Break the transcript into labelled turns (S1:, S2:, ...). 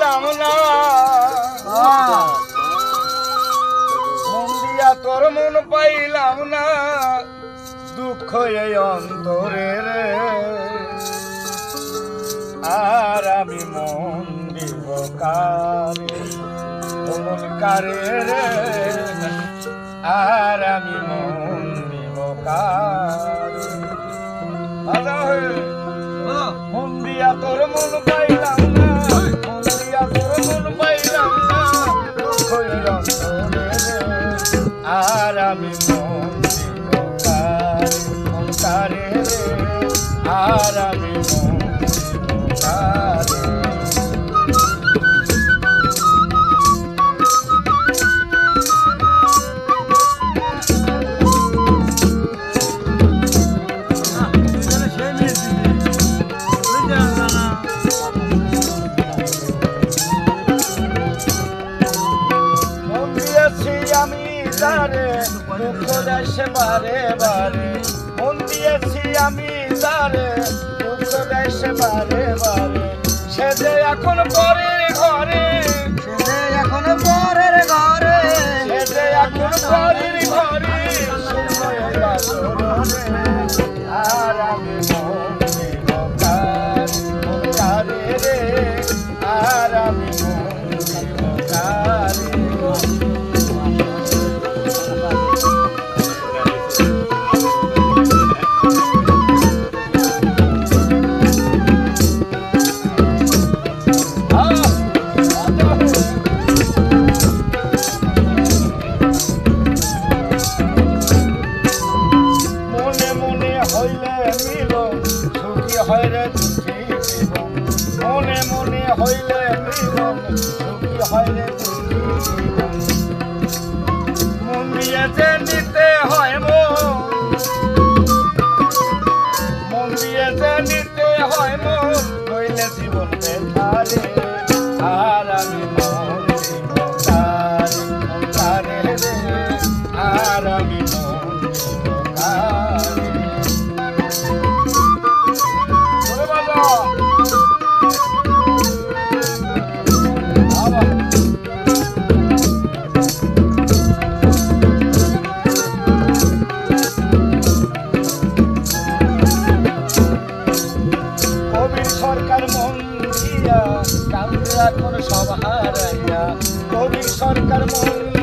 S1: পাইলাম না মন দিয়া তোর মন পাইলাম না দুঃখ এই অন্তরে রে আর আমি মন দিব কারে মন কারে রে আর আমি মন দিব কারে মন দিয়া তোর মন পাইলাম না মন দিয়া তোর মন পাইলাম না দুঃখ এই অন্তরে রে আর আমি মন দিব কারে রে আর আমি মন দিব কারে দুঃখ দেশে বারে বারে মন দিয়েছি আমি তারে দুঃখ দেশে বারে বারে সে যে এখন পরের ঘরে সে যে এখন পরের ঘরে সে যে এখন পরের ঘরে আর আমি মন দিব কারে রে আর আমি মন দিব কারে হয় রে দুঃখী জীবন মনে মনে হইলে মিলন সুখী হয় রে দুঃখী জীবন মন দিয়ে যে নিতে হয় মন দিয়ে যে নিতে হয় মন নইলে জীবন বেকারে আর আমি মন দিব কারে রে আর আমি মন দিব কারে সরকার মন দিয়া কান্দে এখন সব হারাইয়া কবি সরকার মন